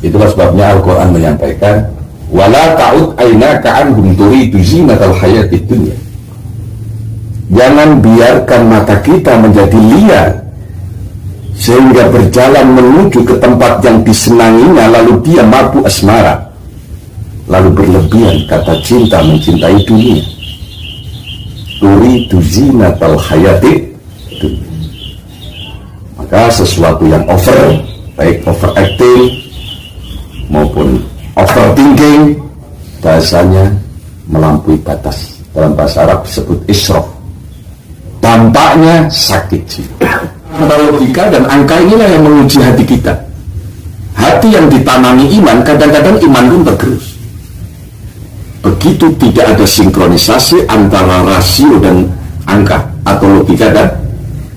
Itulah sebabnya Al-Quran menyampaikan, wala ta'ud aynaka anhum turidu zinatal hayatid dunya. Jangan biarkan mata kita menjadi liar sehingga berjalan menuju ke tempat yang disenanginya, lalu dia mabuk asmara, lalu berlebihan kata cinta mencintai dunia. Turidu zinatal hayatid dunya. Maka sesuatu yang over, baik overacting maupun overthinking, bahasanya melampaui batas. Dalam bahasa Arab disebut israf. Dampaknya sakit jiwa. Logika dan angka inilah yang menguji hati kita. Hati yang ditanami iman, kadang-kadang iman pun tergerus. Begitu tidak ada sinkronisasi antara rasio dan angka, atau logika dan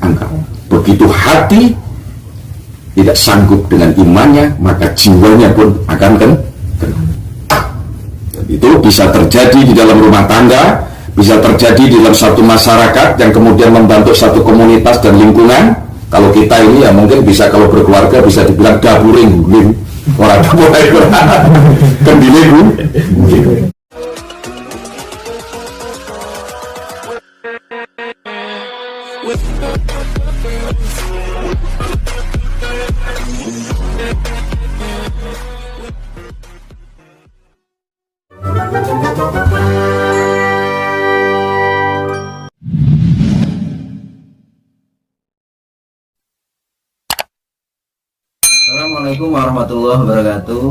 angka. Begitu hati tidak sanggup dengan imannya, maka jiwanya pun akan kena. Itu bisa terjadi di dalam rumah tangga, bisa terjadi di dalam satu masyarakat yang kemudian membentuk satu komunitas dan lingkungan. Kalau kita ini ya mungkin bisa, kalau berkeluarga bisa dibilang daburing guling, orang mulai kendile guling. Assalamualaikum warahmatullahi wabarakatuh.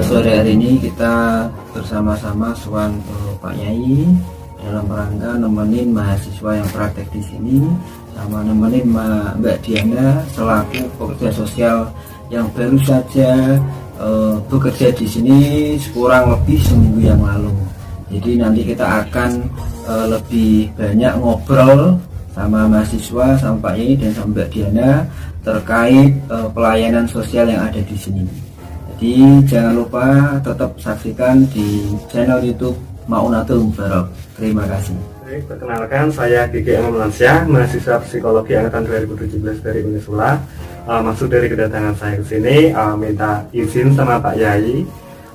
Sore hari ini kita bersama-sama Suwan Pak Yai dalam rangka nemenin mahasiswa yang praktek di sini, sama nemenin Mbak Diana selaku pekerja sosial yang baru saja bekerja di sini kurang lebih seminggu yang lalu. Jadi nanti kita akan lebih banyak ngobrol sama mahasiswa, sama Pak Yai dan sama Mbak Diana terkait pelayanan sosial yang ada di sini. Jadi jangan lupa tetap saksikan di channel YouTube Maunatul Mubarak. Terima kasih. Baik, perkenalkan saya Gigi Mansyah, mahasiswa psikologi angkatan 2017 dari Unisula. Maksud dari kedatangan saya ke sini minta izin sama Pak Yai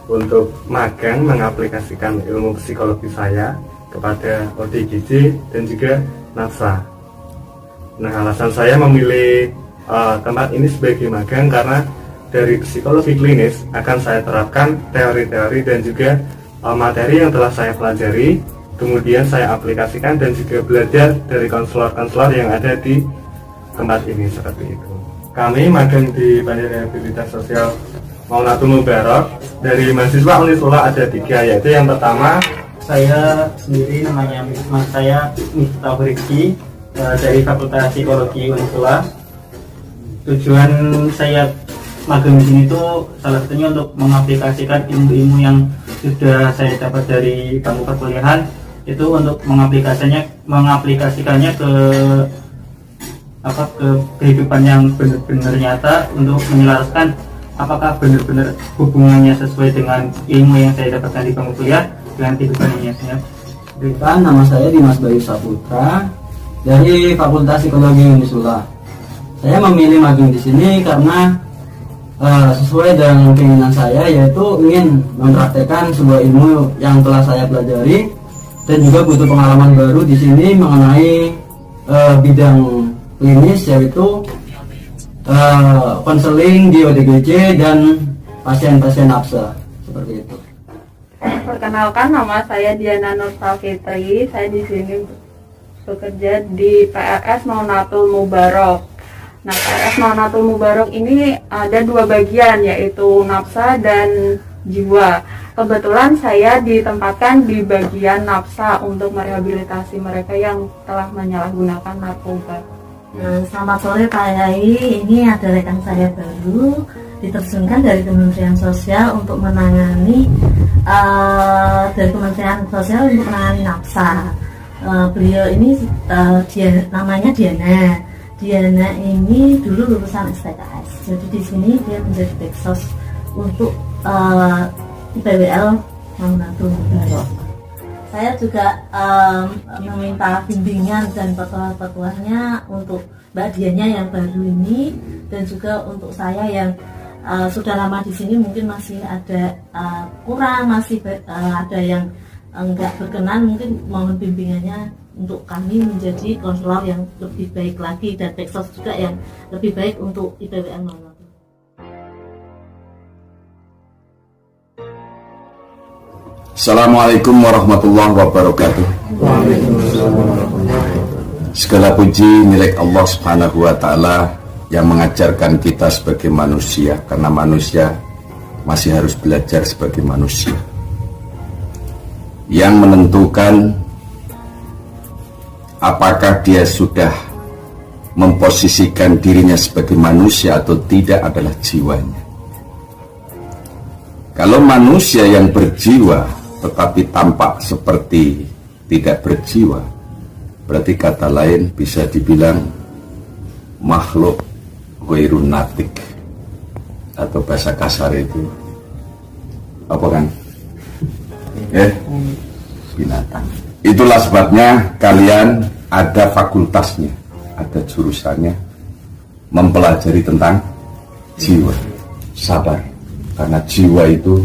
untuk magang mengaplikasikan ilmu psikologi saya kepada ODGJ dan juga NAFSA. Nah, alasan saya memilih tempat ini sebagai magang karena dari psikologi klinis akan saya terapkan teori-teori dan juga materi yang telah saya pelajari, kemudian saya aplikasikan dan juga belajar dari konselor-konselor yang ada di tempat ini, seperti itu. Kami magang di Balai Rehabilitas Sosial Maunatul Mubarak. Dari mahasiswa Unisula ada 3, yaitu yang pertama, saya sendiri namanya saya Miftah Rizky dari Fakultas Psikologi Unisula. Tujuan saya magang di sini itu salah satunya untuk mengaplikasikan ilmu-ilmu yang sudah saya dapat dari bangku perkuliahan, itu untuk mengaplikasikannya ke kehidupan yang benar-benar nyata, untuk menyelaraskan apakah benar-benar hubungannya sesuai dengan ilmu yang saya dapatkan di bangku kuliah dengan kehidupan yang nyata. Nama saya Dimas Bayu Saputra dari Fakultas Psikologi Unisula. Saya memilih magang di sini karena sesuai dengan keinginan saya, yaitu ingin mempraktekkan sebuah ilmu yang telah saya pelajari dan juga butuh pengalaman baru di sini mengenai bidang klinis, yaitu konseling di ODGJ dan pasien-pasien NAFSA, seperti itu. Perkenalkan, nama saya Diana Nur Safitri. Saya di sini bekerja di PRS Maunatul Mubarak. Nah, PRS Maunatul Mubarak ini ada 2 bagian, yaitu NAFSA dan jiwa. Kebetulan saya ditempatkan di bagian NAFSA untuk merehabilitasi mereka yang telah menyalahgunakan narkoba. Selamat sore Pak Yai, ini ada rekan saya baru diterjunkan dari Kementerian Sosial untuk menangani NAFSA. Beliau ini namanya Diana. Diana ini dulu lulusan STKS, jadi di sini dia menjadi Teksos untuk IPWL Maunatul Mubarak. Saya juga meminta bimbingan dan petuah-petuahnya untuk Mbak Diana yang baru ini, dan juga untuk saya yang sudah lama di sini mungkin masih ada kurang, masih ada yang enggak berkenan, mungkin mohon bimbingannya untuk kami menjadi konselor yang lebih baik lagi dan Peksos juga yang lebih baik untuk IPWN 01. Assalamualaikum warahmatullahi wabarakatuh. Segala puji milik Allah Subhanahu wa Ta'ala yang mengajarkan kita sebagai manusia, karena manusia masih harus belajar sebagai manusia, yang menentukan apakah dia sudah memposisikan dirinya sebagai manusia atau tidak adalah jiwanya. Kalau manusia yang berjiwa tetapi tampak seperti tidak berjiwa, berarti kata lain bisa dibilang makhluk ghairun natik, atau bahasa kasar itu apa kan? Binatang. Itulah sebabnya kalian ada fakultasnya, ada jurusannya, mempelajari tentang jiwa. Sabar, karena jiwa itu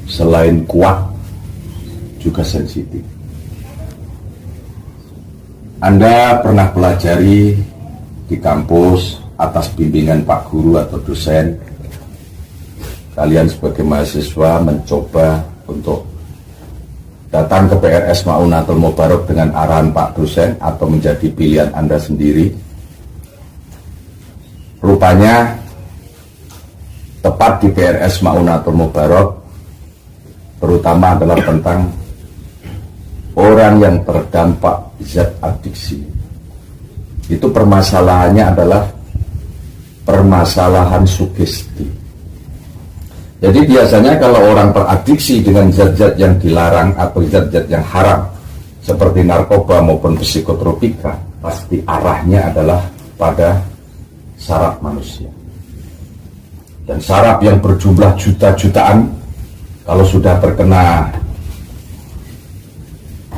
selain kuat juga sensitif. Anda pernah pelajari di kampus atas bimbingan Pak Guru atau dosen. Kalian sebagai mahasiswa mencoba untuk datang ke PRS Maunatul Mubarak dengan arahan Pak dosen atau menjadi pilihan Anda sendiri. Rupanya tepat di PRS Maunatul Mubarak terutama adalah tentang orang yang terdampak zat adiksi. Itu permasalahannya adalah permasalahan sugesti. Jadi biasanya kalau orang teradiksi dengan zat-zat yang dilarang atau zat-zat yang haram seperti narkoba maupun psikotropika, pasti arahnya adalah pada saraf manusia. Dan saraf yang berjumlah juta-jutaan, kalau sudah terkena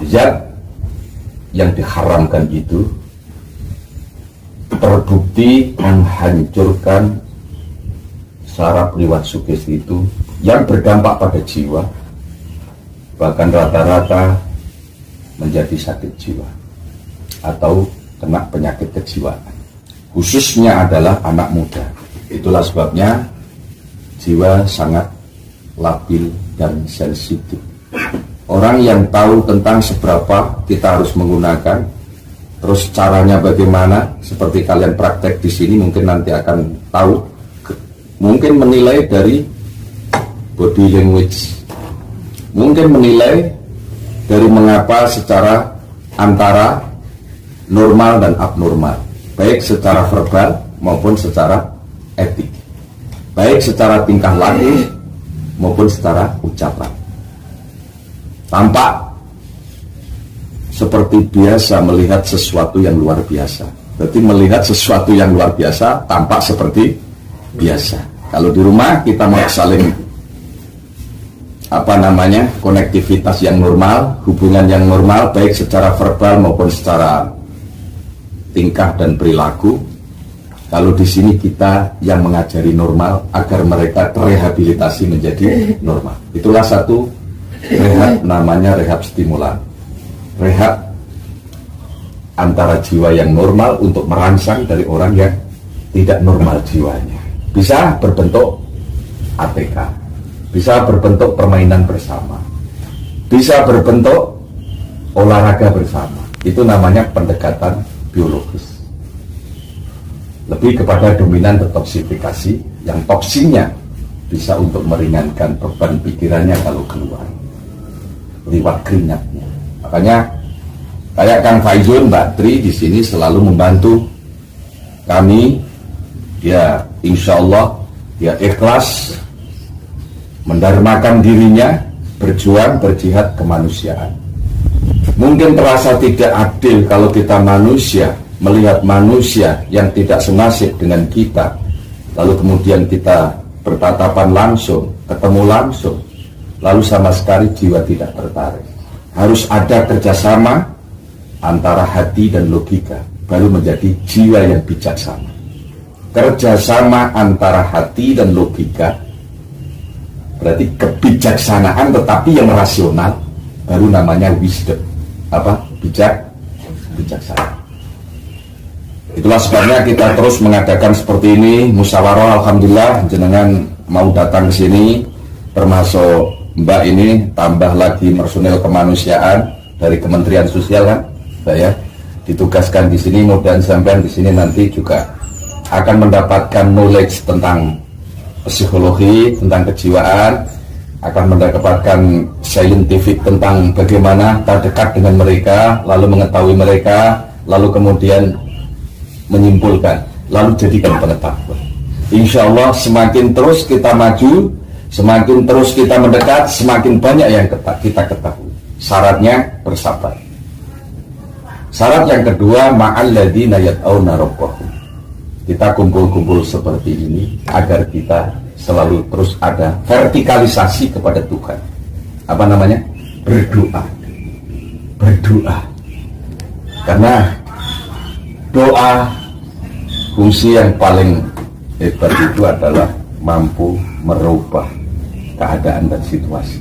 zat yang diharamkan itu, terbukti menghancurkan saraf lewat sugesti itu yang berdampak pada jiwa, bahkan rata-rata menjadi sakit jiwa atau kena penyakit kejiwaan, khususnya adalah anak muda. Itulah sebabnya jiwa sangat labil dan sensitif. Orang yang tahu tentang seberapa kita harus menggunakan, terus caranya bagaimana, seperti kalian praktek di sini mungkin nanti akan tahu, mungkin menilai dari body language, mungkin menilai dari mengapa secara antara normal dan abnormal, baik secara verbal maupun secara etik, baik secara tingkah laku maupun secara ucapan. Tampak seperti biasa melihat sesuatu yang luar biasa. Berarti melihat sesuatu yang luar biasa tampak seperti biasa. Kalau di rumah kita mau saling konektivitas yang normal, hubungan yang normal, baik secara verbal maupun secara tingkah dan perilaku. Kalau di sini kita yang mengajari normal agar mereka terrehabilitasi menjadi normal. Itulah satu rehab, namanya rehab stimulan. Rehab antara jiwa yang normal untuk merangsang dari orang yang tidak normal jiwanya. Bisa berbentuk ATK, bisa berbentuk permainan bersama, bisa berbentuk olahraga bersama. Itu namanya pendekatan biologis. Lebih kepada dominan detoksifikasi, yang toksinnya bisa untuk meringankan beban pikirannya kalau keluar lewat keringatnya. Makanya kayak Kang Faizul, Mbak Tri di sini selalu membantu kami. Ya insya Allah ya ikhlas mendarmakan dirinya, berjuang, berjihad kemanusiaan. Mungkin terasa tidak adil kalau kita manusia melihat manusia yang tidak senasib dengan kita, lalu kemudian kita bertatapan langsung, ketemu langsung, lalu sama sekali jiwa tidak tertarik. Harus ada kerjasama antara hati dan logika, baru menjadi jiwa yang bijaksana. kerjasama antara hati dan logika, berarti kebijaksanaan tetapi yang rasional, baru namanya wisdom. Apa? Bijaksana. Itulah sebabnya kita terus mengadakan seperti ini, musyawarah. Alhamdulillah jenengan mau datang ke sini, termasuk Mbak ini, tambah lagi personel kemanusiaan dari Kementerian Sosial kan, saya ditugaskan di sini. Mudah-mudahan sampean di sini nanti juga akan mendapatkan knowledge tentang psikologi, tentang kejiwaan, akan mendapatkan scientific tentang bagaimana terdekat dengan mereka, lalu mengetahui mereka, lalu kemudian menyimpulkan, lalu jadikan pengetahuan. Insya Allah semakin terus kita maju, semakin terus kita mendekat, semakin banyak yang kita ketahui. Syaratnya bersabar. Syarat yang kedua, ma'alladzina yad'auna rabbahum. Kita kumpul-kumpul seperti ini agar kita selalu terus ada vertikalisasi kepada Tuhan. Apa namanya? Berdoa. Karena doa, fungsi yang paling hebat itu adalah mampu merubah keadaan dan situasi.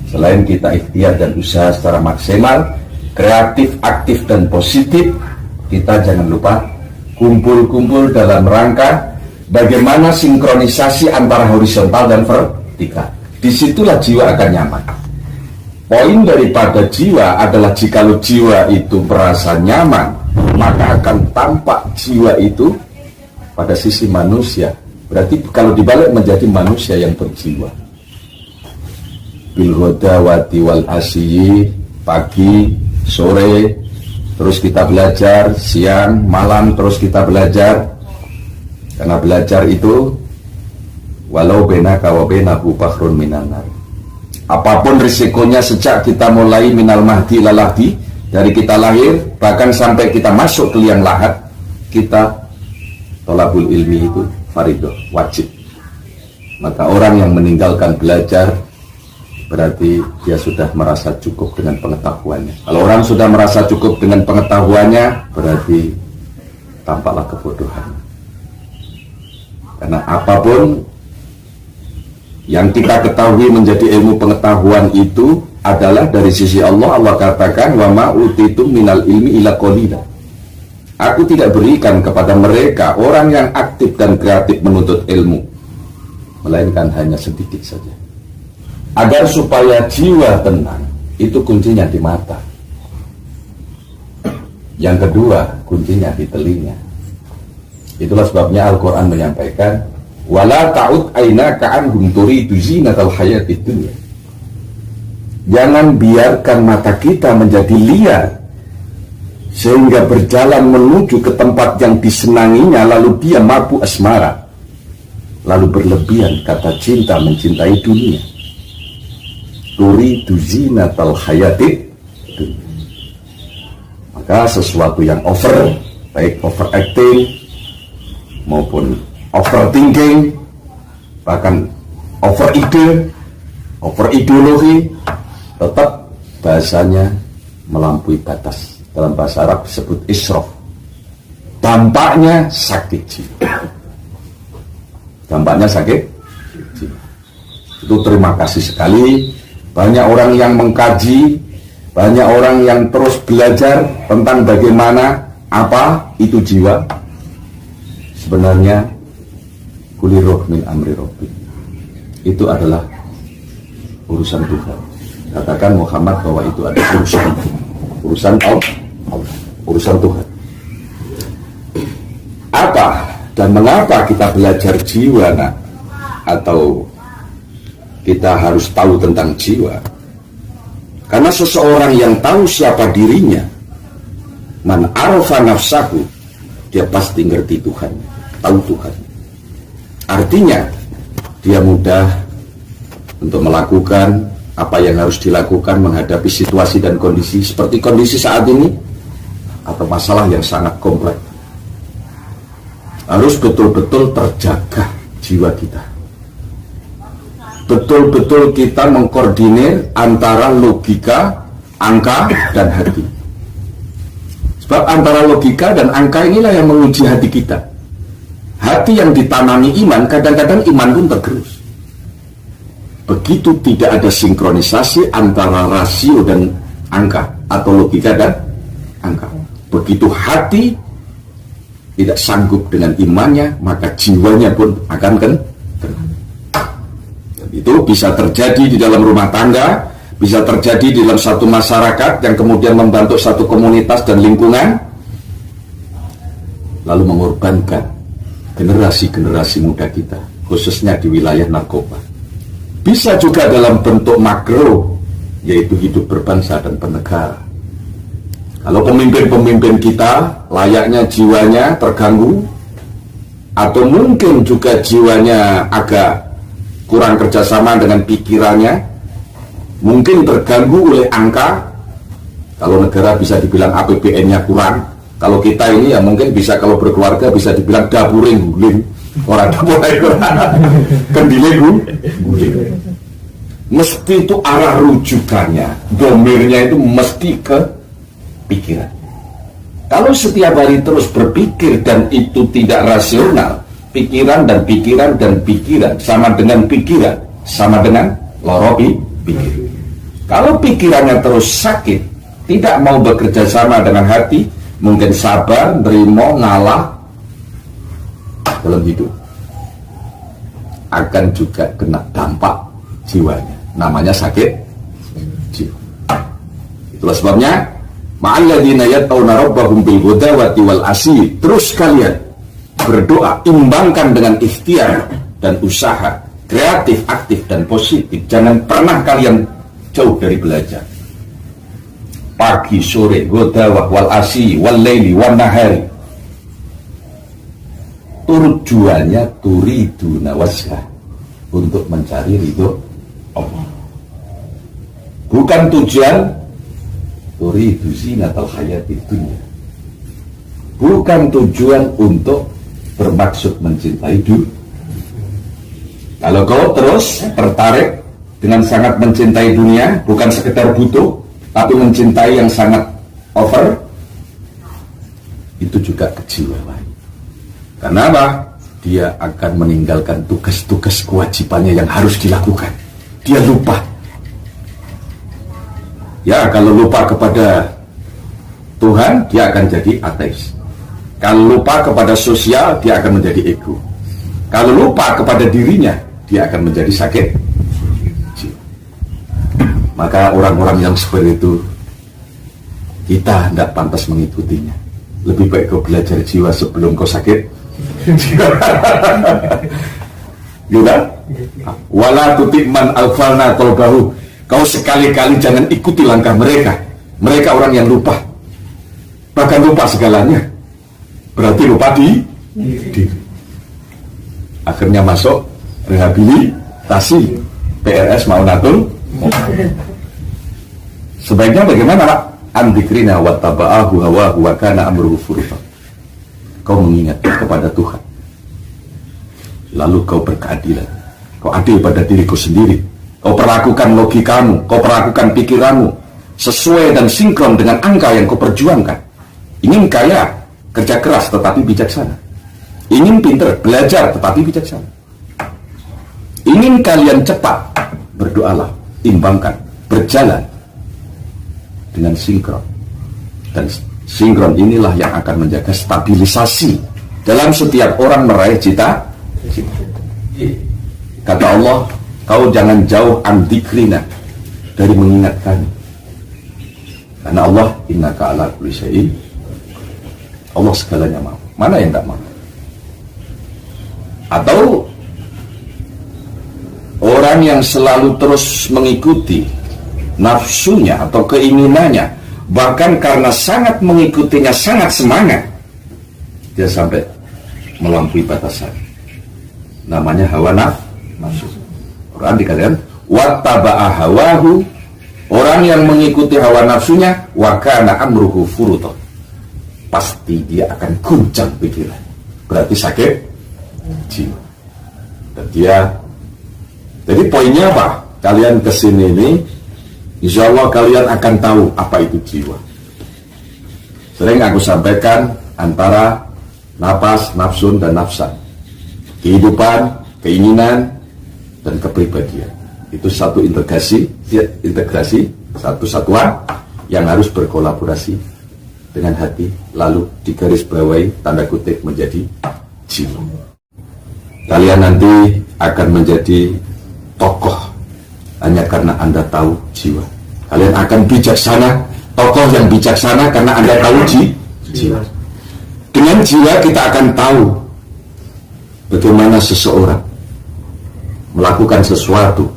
Selain kita ikhtiar dan usaha secara maksimal, kreatif, aktif dan positif, kita jangan lupa kumpul-kumpul dalam rangka bagaimana sinkronisasi antara horizontal dan vertikal. Disitulah jiwa akan nyaman. Poin daripada jiwa adalah jikalau jiwa itu merasa nyaman, maka akan tampak jiwa itu pada sisi manusia. Berarti kalau dibalik menjadi manusia yang berjiwa. Bil ghadawati wal asyi, pagi, sore, terus kita belajar, siang, malam terus kita belajar. Karena belajar itu walau benaka wa benahu bahrun minan nar. Apapun risikonya sejak kita mulai minal mahdi lalahdi, dari kita lahir bahkan sampai kita masuk ke liang lahat, kita tolabul ilmi itu faridoh, wajib. Maka orang yang meninggalkan belajar berarti dia sudah merasa cukup dengan pengetahuannya. Kalau orang sudah merasa cukup dengan pengetahuannya, berarti tampaklah kebodohan. Karena apapun yang kita ketahui menjadi ilmu pengetahuan itu adalah dari sisi Allah. Allah katakan, wa ma utitum minal ilmi illa qalila. Aku tidak berikan kepada mereka orang yang aktif dan kreatif menuntut ilmu, melainkan hanya sedikit saja. Agar supaya jiwa tenang, itu kuncinya di mata. Yang kedua, kuncinya di telinga. Itulah sebabnya Al-Quran menyampaikan, wala ta'ud aynaka anhum turidu zinatal hayatid dunya. Jangan biarkan mata kita menjadi liar sehingga berjalan menuju ke tempat yang disenanginya, lalu dia mabuk asmara, lalu berlebihan kata cinta mencintai dunia. Turidu zinatal hayatid dunya. Maka sesuatu yang over, baik overacting maupun overthinking, bahkan over ide, over ideologi, tetap bahasanya melampaui batas. Dalam bahasa Arab disebut israf. Dampaknya sakit jiwa. Dampaknya sakit jiwa. Itu terima kasih sekali. Banyak orang yang mengkaji, banyak orang yang terus belajar tentang bagaimana apa itu jiwa. Sebenarnya kuliruh min amri rabbi, itu adalah urusan Tuhan. Katakan Muhammad bahwa itu ada urusan Allah, urusan Tuhan. Apa dan mengapa kita belajar jiwa, nak? Atau kita harus tahu tentang jiwa? Karena seseorang yang tahu siapa dirinya, man arafa nafsahu, dia pasti ngerti Tuhan, tahu Tuhan. Artinya dia mudah untuk melakukan apa yang harus dilakukan menghadapi situasi dan kondisi seperti kondisi saat ini atau masalah yang sangat kompleks. Harus betul-betul terjaga jiwa kita. Betul-betul kita mengkoordinir antara logika, angka, dan hati. Sebab antara logika dan angka inilah yang menguji hati kita. hati yang ditanami iman, kadang-kadang iman pun tergerus. Begitu tidak ada sinkronisasi antara rasio dan angka, atau logika dan angka. Begitu hati tidak sanggup dengan imannya, maka jiwanya pun akan kena. Dan itu bisa terjadi di dalam rumah tangga, bisa terjadi di dalam satu masyarakat yang kemudian membentuk satu komunitas dan lingkungan, lalu mengorbankan generasi-generasi muda kita, khususnya di wilayah narkoba. Bisa juga dalam bentuk makro, yaitu hidup berbangsa dan bernegara. Kalau pemimpin-pemimpin kita layaknya jiwanya terganggu, atau mungkin juga jiwanya agak kurang kerjasama dengan pikirannya, mungkin terganggu oleh angka. Kalau negara bisa dibilang APBN-nya kurang, kalau kita ini ya mungkin bisa, kalau berkeluarga bisa dibilang dapuring guling, orang mulai kendiling guling. Mesti itu arah rujukannya, domirnya itu mesti ke pikiran. Kalau setiap hari terus berpikir dan itu tidak rasional, pikiran dan pikiran dan pikiran sama dengan pikiran, sama dengan loropi pikir. Kalau pikirannya terus sakit, tidak mau bekerja sama dengan hati, mungkin sabar, nerimo, ngalah dalam hidup, akan juga kena dampak jiwanya, namanya sakit jiwa. Itulah sebabnya ma'alladzina yatawna rabbahum bil ghadawati wal asyi, terus kalian berdoa, imbangkan dengan ikhtiar dan usaha, kreatif, aktif dan positif. Jangan pernah kalian jauh dari belajar. Pagi, sore, ghadawah wal asyi wal laili wan nahari. Tujuannya turiduna wajha, untuk mencari ridho Allah. Bukan tujuan turidu zinatal hayatid dunya. Bukan tujuan untuk bermaksud mencintai dunia. Kalau kau terus tertarik dengan sangat mencintai dunia, bukan sekedar butuh, tapi mencintai yang sangat over, itu juga kejiwaan. Karena apa? Dia akan meninggalkan tugas-tugas kewajibannya yang harus dilakukan. Dia lupa. Ya, kalau lupa kepada Tuhan, dia akan jadi ateis. Kalau lupa kepada sosial, dia akan menjadi ego. Kalau lupa kepada dirinya, dia akan menjadi sakit. Maka orang-orang yang seperti itu, kita tidak pantas mengikutinya. Lebih baik kau belajar jiwa sebelum kau sakit. Gitu? Wala tutik man alfalna qalbahu. Kau sekali-kali jangan ikuti langkah mereka. Mereka orang yang lupa, bahkan lupa segalanya. Berarti lupa di diri. Akhirnya masuk rehabilitasi PRS Maunatul. Sebaiknya bagaimana, Pak? Andikrina wa taba'ahu hawahu wa kana amruhu furuta. Kau mengingat kepada Tuhan, lalu kau berkeadilan. Kau adil pada diriku sendiri. Kau perlakukan logikamu, kau perlakukan pikiranmu sesuai dan sinkron dengan angka yang kau perjuangkan. Ingin kaya, kerja keras tetapi bijaksana. Ingin pintar, belajar tetapi bijaksana. Ingin kalian cepat, berdoalah, timbangkan, berjalan dengan sinkron. Dan sinkron inilah yang akan menjaga stabilisasi dalam setiap orang meraih cita. Kata Allah, kau jangan jauh andikrina, dari mengingat kami. Karena Allah, innaka ala kulli syai'in, Allah segalanya mau. Mana yang tak mau? Atau orang yang selalu terus mengikuti nafsunya atau keinginannya, bahkan karena sangat mengikutinya, sangat semangat, dia sampai melampaui batasan. Namanya hawa nafsu. Quran dikatakan wattaba'a hawahu, orang yang mengikuti hawa nafsunya, wa kana amruhu furuta, pasti dia akan guncang pikiran, berarti sakit jiwa. Dan dia, jadi poinnya apa? Kalian kesini ini, insya Allah kalian akan tahu apa itu jiwa. Sering aku sampaikan antara nafas, nafsun, dan nafsan. kehidupan, keinginan, dan kepribadian. Itu satu integrasi, satu satuan yang harus berkolaborasi dengan hati, lalu digarisbawahi tanda kutip menjadi jiwa. Kalian nanti akan menjadi tokoh hanya karena Anda tahu jiwa. Kalian akan bijaksana, tokoh yang bijaksana karena Anda tahu jiwa. Dengan jiwa kita akan tahu bagaimana seseorang melakukan sesuatu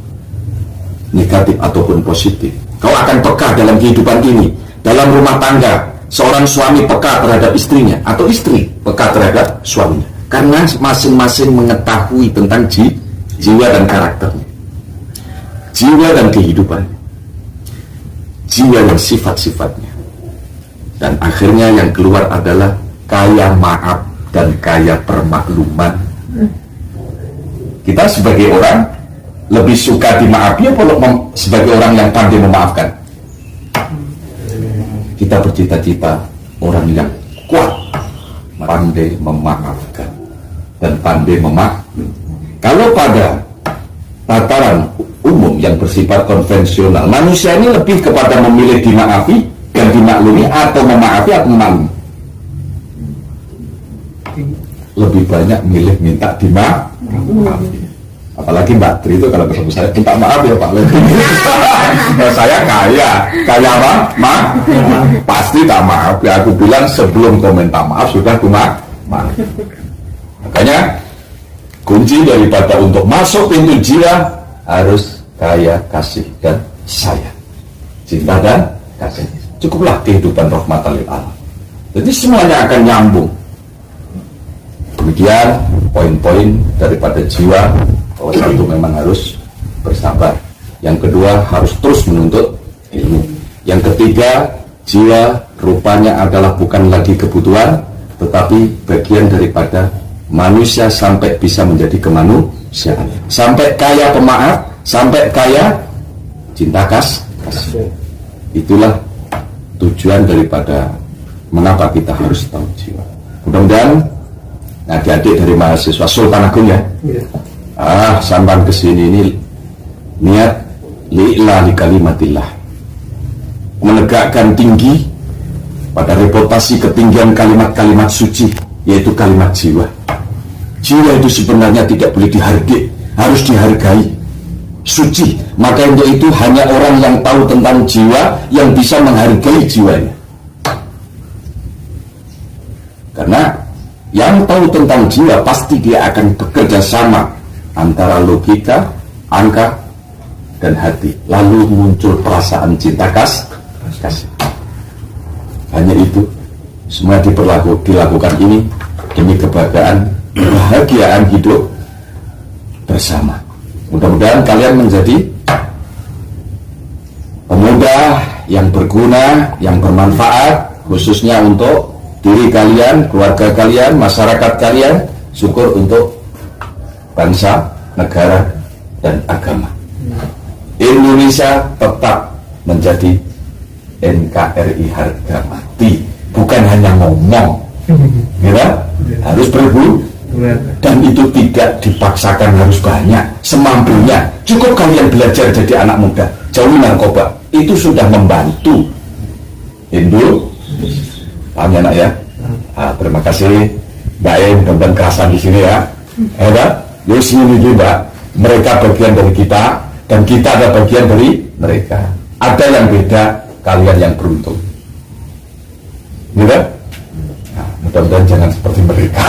negatif ataupun positif. Kau akan peka dalam kehidupan ini. Dalam rumah tangga, seorang suami peka terhadap istrinya, atau istri peka terhadap suaminya, karena masing-masing mengetahui tentang jiwa dan karakternya, jiwa dan kehidupannya, jiwa dan sifat-sifatnya. Dan akhirnya yang keluar adalah kaya maaf dan kaya permakluman. Kita sebagai orang lebih suka dimaafi atau sebagai orang yang pandai memaafkan? Kita bercita-cita orang yang kuat, pandai memaafkan dan pandai memaafkan. Kalau pada tataran umum yang bersifat konvensional, manusia ini lebih kepada memilih dimaafi dan dimaklumi, atau memaafi atau memaklumi. Lebih banyak milih minta dimaafi. Apalagi Mbak Tri itu kalau ketemu saya, minta maaf ya Pak Leti. Saya kaya apa? Pasti tak maaf. Ya aku bilang sebelum komentar maaf sudah aku maaf. Makanya kunci daripada untuk masuk pintu jiwa harus kaya kasih dan sayang, cinta dan kasih. Cukuplah kehidupan rahmatan lil alamin. Jadi semuanya akan nyambung. Demikian poin-poin daripada jiwa. Bahwa satu memang harus bersabar, yang kedua harus terus menuntut ilmu, yang ketiga jiwa rupanya adalah bukan lagi kebutuhan tetapi bagian daripada manusia sampai bisa menjadi kemanusiaan, sampai kaya pemaaf, sampai kaya cinta kasih. Itulah tujuan daripada mengapa kita harus tahu jiwa. Mudah-mudahan adik-adik dari mahasiswa Sultan Agung ya, sampai kesini ini niat li'la li kalimatillah, menegakkan tinggi pada reputasi ketinggian kalimat-kalimat suci, yaitu kalimat jiwa. Jiwa itu sebenarnya tidak boleh dihargai, harus dihargai, suci. Maka untuk itu hanya orang yang tahu tentang jiwa yang bisa menghargai jiwanya. Karena yang tahu tentang jiwa pasti dia akan bekerja sama antara logika, angka, dan hati. Lalu muncul perasaan cinta kasih. Hanya itu, semua dilakukan ini demi kebahagiaan hidup bersama. Mudah-mudahan kalian menjadi pemuda yang berguna, yang bermanfaat, khususnya untuk diri kalian, keluarga kalian, masyarakat kalian, syukur untuk bangsa, negara, dan agama. Indonesia tetap menjadi NKRI harga mati, bukan hanya ngomong, ya, harus berburu, dan itu tidak dipaksakan harus banyak, semampunya. Cukup kalian belajar jadi anak muda, jauhi narkoba, itu sudah membantu paham ya nak ya? Terima kasih Mbak E, mudah-mudahan kerasan di sini ya. Di sini juga mereka bagian dari kita dan kita ada bagian dari mereka. Ada yang beda, kalian yang beruntung. Gitu? Mudah-mudahan jangan seperti mereka.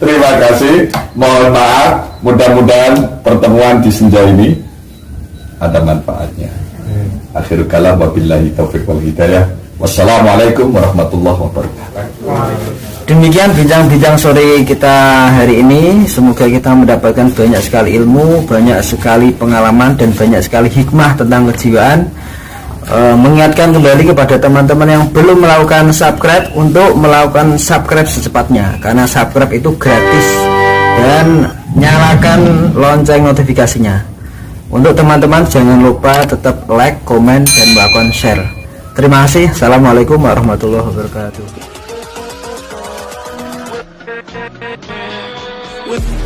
Terima kasih. Mohon maaf. Mudah-mudahan pertemuan di senja ini ada manfaatnya. Akhirul kalam wabillahi taufiq wal hidayah. Wassalamualaikum warahmatullahi wabarakatuh. Demikian bincang-bincang sore kita hari ini. Semoga kita mendapatkan banyak sekali ilmu, banyak sekali pengalaman, dan banyak sekali hikmah tentang kejiwaan. Mengingatkan kembali kepada teman-teman yang belum melakukan subscribe untuk melakukan subscribe secepatnya, karena subscribe itu gratis, dan nyalakan lonceng notifikasinya. Untuk teman-teman jangan lupa tetap like, komen, dan melakukan share. Terima kasih. Assalamualaikum warahmatullahi wabarakatuh. with